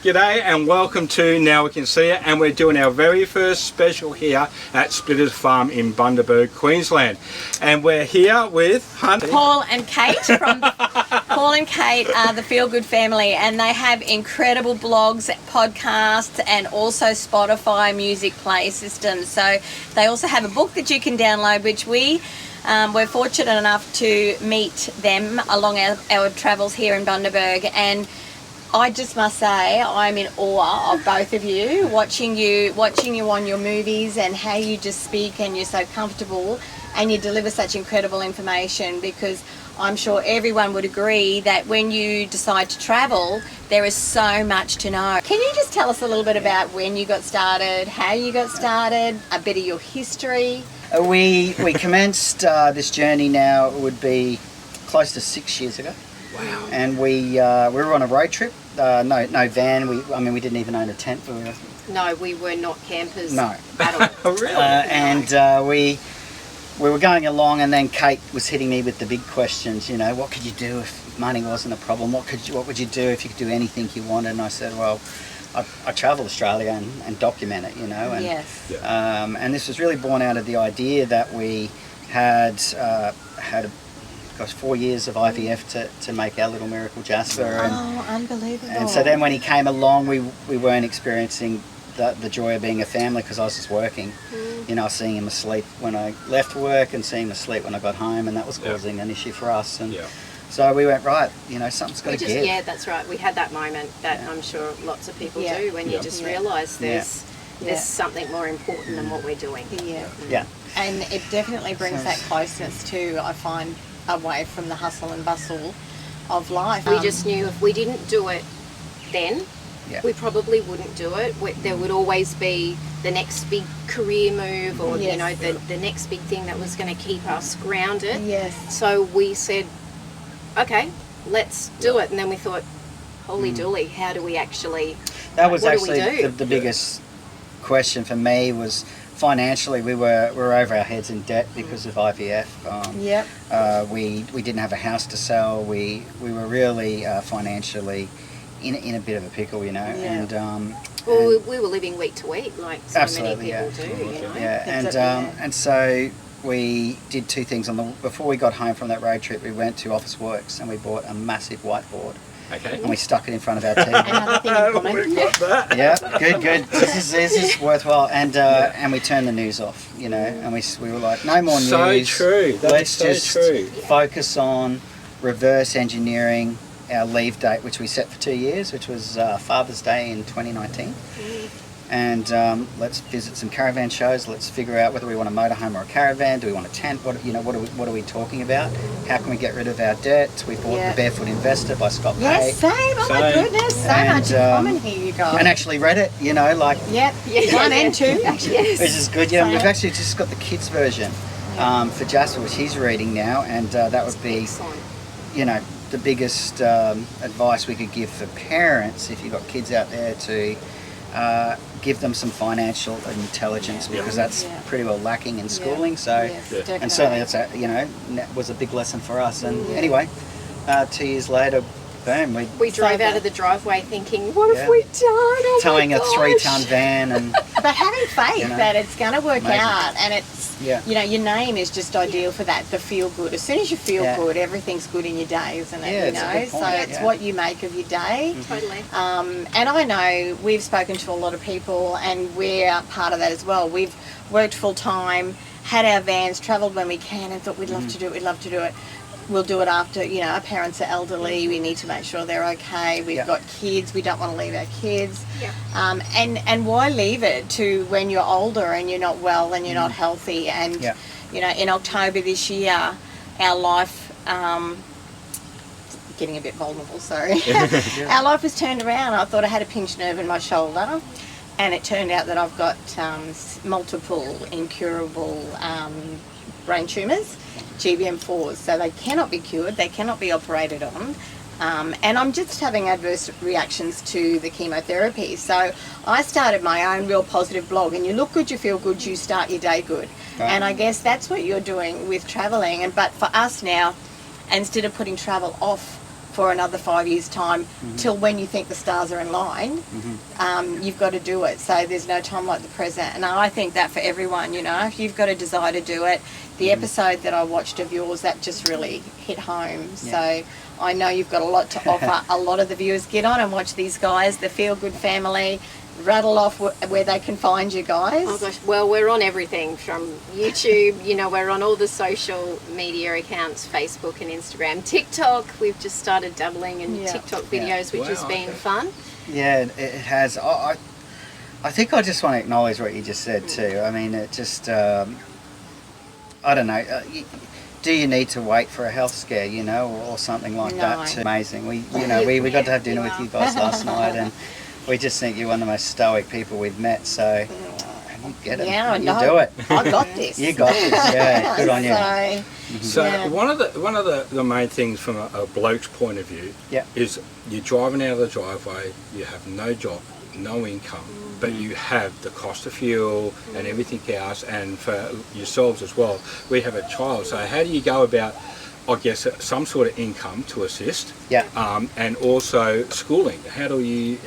G'day and welcome to Now We Can See It, and we're doing our very first special here at Splitters Farm in Bundaberg, Queensland. And we're here with Hunter. Paul and Kate from Paul and Kate are the Feel Good family, and they have incredible blogs, podcasts, and also Spotify music play systems. So they also have a book that you can download, which we're fortunate enough to meet them along our travels here in Bundaberg. And I just must say I'm in awe of both of you, watching you on your movies and how you just speak, and you're so comfortable and you deliver such incredible information, because I'm sure everyone would agree that when you decide to travel, there is so much to know. Can you just tell us a little bit about when you got started, how you got started, a bit of your history? We commenced this journey now, it would be close to 6 years ago. Wow. And we were on a road trip. No van. We didn't even own a tent. No, we were not campers. No. At all. Really? And we were going along, and then Kate was hitting me with the big questions. You know, what could you do if money wasn't a problem? What would you do if you could do anything you wanted? And I said, well, I travel Australia and document it. You know. And, Yes. and this was really born out of the idea that we had 4 years of IVF to make our little miracle Jasper. Oh, unbelievable. And so then when he came along, we weren't experiencing the joy of being a family, because I was just working. You know, seeing him asleep when I left work and seeing him asleep when I got home, and that was causing an issue for us. And so we went, right, you know, something's got to give. Yeah, that's right. We had that moment that I'm sure lots of people do, when you just realise there's something more important than what we're doing. Yeah. And it definitely brings that closeness too, I find, away from the hustle and bustle of life. We just knew if we didn't do it then, we probably wouldn't do it. There would always be the next big career move, or you know, the next big thing that was going to keep us grounded. Yes. So we said, okay, let's do it. And then we thought, holy dooly, how do we actually? That was what actually do we do? the biggest question for me was. Financially, we were over our heads in debt because of IVF. We didn't have a house to sell. We were really financially in a bit of a pickle, you know. Well, we were living week to week, like so many people do, you know. And so we did two things. Before we got home from that road trip, we went to Office Works and we bought a massive whiteboard. Okay. And we stuck it in front of our TV. Another thing in common. We got that. Yeah, good. This is worthwhile. And we turned the news off, you know, and we were like, no more news. So true. Let's just focus on reverse engineering our leave date, which we set for 2 years, which was Father's Day in 2019. And let's visit some caravan shows. Let's figure out whether we want a motorhome or a caravan. Do we want a tent? What are we talking about? How can we get rid of our debt? We bought The Barefoot Investor by Scott Pate. Yes, same. Oh my goodness, so much in common here, you guys. And actually read it, you know, like 1 and 2, actually. Which is good. Yeah, we've actually just got the kids version for Jasper, which he's reading now, and that would be, you know, the biggest advice we could give for parents if you've got kids out there to. Give them some financial intelligence, because that's pretty well lacking in schooling. So, and certainly that's was a big lesson for us. And anyway, 2 years later, boom, we drove out of the driveway thinking, what have we done? Oh, towing a 3-ton van, and but having faith that it's going to work out, and it's you know, your name is just ideal for that. The feel good. As soon as you feel good, everything's good in your day, isn't it? Yeah, you know, so it's what you make of your day. Totally. And I know we've spoken to a lot of people, and we're part of that as well. We've worked full time, had our vans, travelled when we can, and thought we'd love to do it. We'd love to do it. We'll do it after, you know, our parents are elderly. We need to make sure they're okay. We've got kids. We don't want to leave our kids. And why leave it to when you're older and you're not well and you're not healthy? And, you know, in October this year, our life, getting a bit vulnerable, sorry. Our life was turned around. I thought I had a pinched nerve in my shoulder. And it turned out that I've got multiple incurable brain tumours. GBM4s, so they cannot be cured, they cannot be operated on, and I'm just having adverse reactions to the chemotherapy. So I started my own real positive blog, and you look good, you feel good, you start your day good. And I guess that's what you're doing with travelling. But for us now, instead of putting travel off for another 5 years' time till when you think the stars are in line. You've got to do it. So there's no time like the present. And I think that for everyone, you know, if you've got a desire to do it, the episode that I watched of yours, that just really hit home. So I know you've got a lot to offer. A lot of the viewers, get on and watch these guys, the Feel Good Family. Rattle off where they can find you guys. Oh gosh, well, we're on everything from YouTube, you know, we're on all the social media accounts, Facebook and Instagram. TikTok, we've just started dabbling in TikTok videos, which has been fun. Yeah, it has. I think I just want to acknowledge what you just said too. I mean, it just, I don't know, do you need to wait for a health scare, you know, or something like that? Too amazing. We got to have dinner with you guys last night, and we just think you're one of the most stoic people we've met, so you get it. Yeah, you do it. I got this. You got this, yeah. Good on you. So one of the main things from a bloke's point of view is you're driving out of the driveway, you have no job, no income, but you have the cost of fuel and everything else, and for yourselves as well, we have a child. So how do you go about, I guess, some sort of income to assist, and also schooling? How do you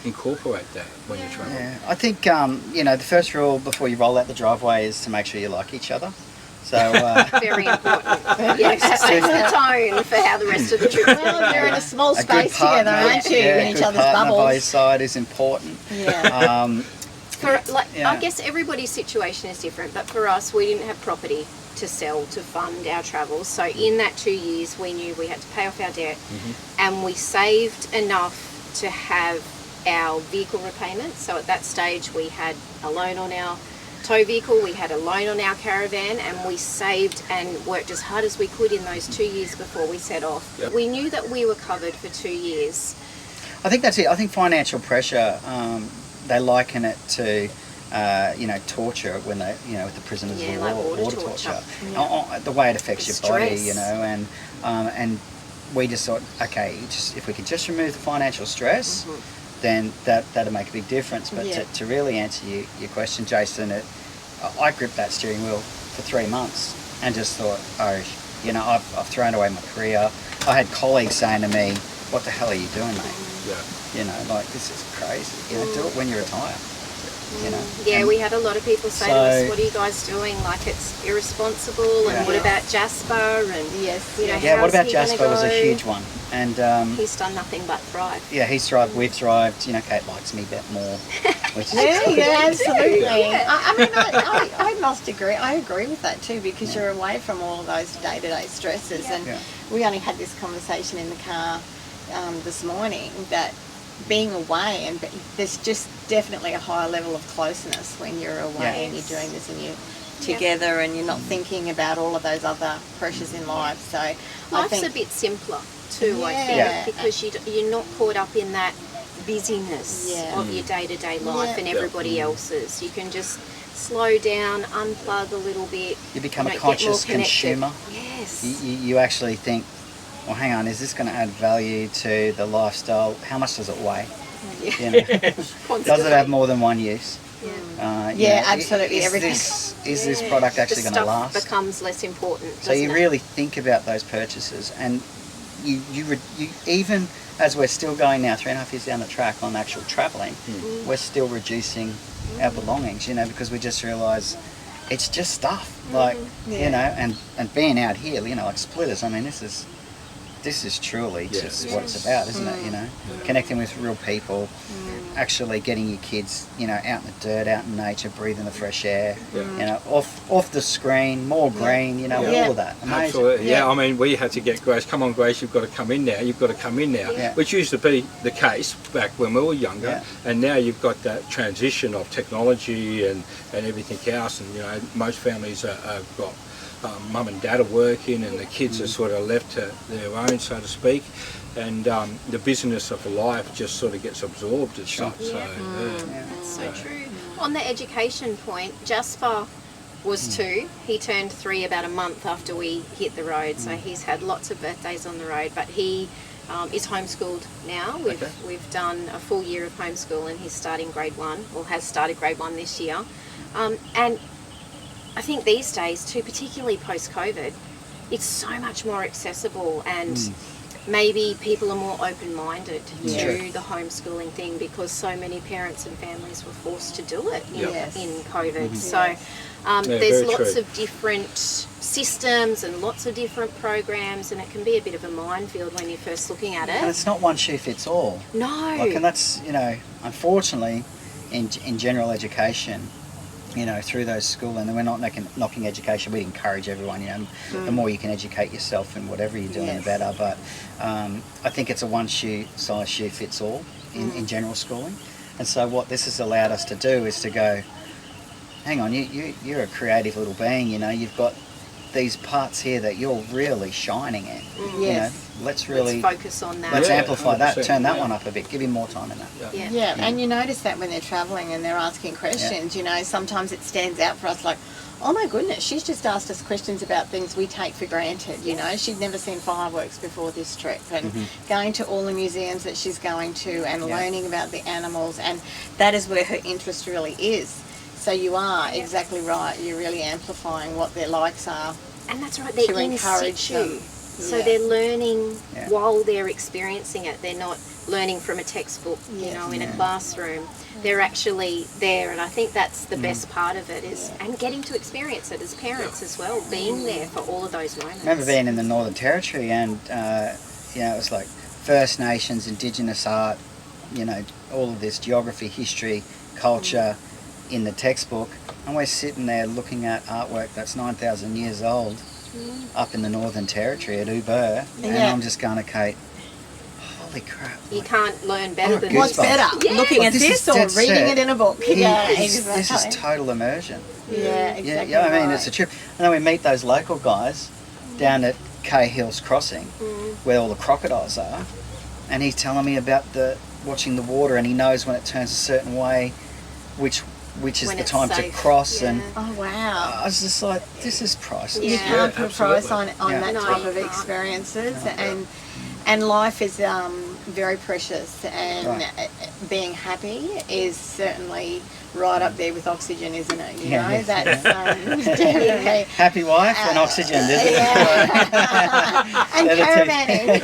incorporate that when you're traveling? Yeah, I think you know, the first rule before you roll out the driveway is to make sure you like each other. So very important. Yeah, that sets the tone for how the rest of the trip. Well, you're in a small space together, aren't you? In each other's bubbles. By your side is important. Yeah. I guess everybody's situation is different, but for us, we didn't have property to sell to fund our travels. So in that 2 years, we knew we had to pay off our debt, and we saved enough to have our vehicle repayment. So at that stage, we had a loan on our tow vehicle, we had a loan on our caravan, and we saved and worked as hard as we could in those 2 years before we set off. Yep. We knew that we were covered for 2 years. I think that's it. I think financial pressure, they liken it to you know, torture when they, you know, with the prisoners of war, like water torture. The way it affects your body, stress. you know, and we just thought, okay, if we could just remove the financial stress, then that'll make a big difference. But to really answer your question, Jason, I gripped that steering wheel for 3 months and just thought, oh, you know, I've thrown away my career. I had colleagues saying to me, what the hell are you doing, mate? You know, like, this is crazy. You know, do it when you retire. You know? Yeah, we had a lot of people say to us, what are you guys doing? Like, it's irresponsible, and what about Jasper? And you know, what about Jasper was a huge one. And he's done nothing but thrive. Yeah, he's thrived, we've thrived. You know, Kate likes me a bit more. Which is absolutely. I mean, I must agree. I agree with that too, because you're away from all of those day-to-day stresses. And we only had this conversation in the car this morning, that being away, and there's just definitely a higher level of closeness when you're away and you're doing this and you're together and you're not thinking about all of those other pressures in life. So life's a bit simpler too, I think, because you're not caught up in that busyness of your day-to-day life and everybody else's. You can just slow down, unplug a little bit. You become a conscious consumer. Yes. You actually think, well, hang on, is this going to add value to the lifestyle? How much does it weigh? You know? Does it have more than one use? Absolutely. Is this product actually going to last? The stuff becomes less important. So you really think about those purchases, and you even as we're still going now 3.5 years down the track on actual travelling, we're still reducing our belongings, you know, because we just realise it's just stuff, like you know, and being out here, you know, like Splitters. I mean, this is truly just what it's about, isn't it? You know, connecting with real people, actually getting your kids, you know, out in the dirt, out in nature, breathing the fresh air, you know, off the screen, more green, you know, all of that. Amazing. Absolutely. I mean, we had to get Grace, come on Grace, you've got to come in now, which used to be the case back when we were younger, and now you've got that transition of technology and everything else, and you know, most families have got mum and dad are working and the kids are sort of left to their own, so to speak, and the business of life just sort of gets absorbed as such. That's so true. On the education point, Jasper was 2. He turned 3 about a month after we hit the road, so he's had lots of birthdays on the road, but he is homeschooled now. We've done a full year of homeschool, and he's starting grade 1, or has started grade 1 this year, and I think these days too, particularly post-COVID, it's so much more accessible, and maybe people are more open-minded to the homeschooling thing, because so many parents and families were forced to do it in COVID. So there's lots of different systems and lots of different programs, and it can be a bit of a minefield when you're first looking at it. And it's not one shoe fits all. No. And that's, unfortunately, in general education, through those school, and we're not knocking education, we encourage everyone, the more you can educate yourself in whatever you're doing, the better. But I think it's a one size shoe fits all in general schooling. And so what this has allowed us to do is to go, hang on, you're a creative little being, you've got these parts here that you're really shining in. Let's focus on that. Let's amplify that, turn that one up a bit, give him more time in that. And you notice that when they're travelling and they're asking questions, sometimes it stands out for us like, oh my goodness, she's just asked us questions about things we take for granted, she'd never seen fireworks before this trip, and going to all the museums that she's going to and learning about the animals, and that is where her interest really is. So you are exactly right, you're really amplifying what their likes are. And that's right, they're in situ. So they're learning while they're experiencing it. They're not learning from a textbook, in a classroom. They're actually there, and I think that's the best part of it and getting to experience it as parents as well, being there for all of those moments. I remember being in the Northern Territory, and it was like First Nations, Indigenous art, all of this geography, history, culture in the textbook, and we're sitting there looking at artwork that's 9,000 years old up in the Northern Territory at Uber, and I'm just going to Kate, holy crap. You can't learn better than what's better, looking at this or reading it in a book? This is total immersion. Exactly. I mean, it's a trip. And then we meet those local guys down at Cahill's Crossing, where all the crocodiles are, and he's telling me about watching the water, and he knows when it turns a certain way, which is the time to cross. And oh wow, I was just like, this is priceless. You can't put a price on that type of experiences, and life is very precious, and being happy is certainly right up there with oxygen, isn't it? That's definitely happy wife and oxygen, isn't it? And caravanning.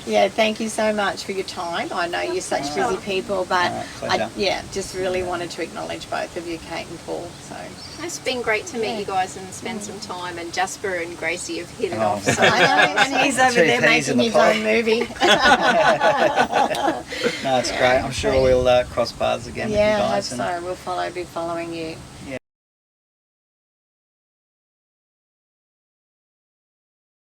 So thank you so much for your time. I know you're such busy people, but I just really wanted to acknowledge both of you, Kate and Paul. So it's been great to meet you guys and spend some time, and Jasper and Gracie have hit it off. So I know, and he's over there making his own movie. No, it's great. I'm sure we'll cross paths again with you guys. I hope so. We'll be following you.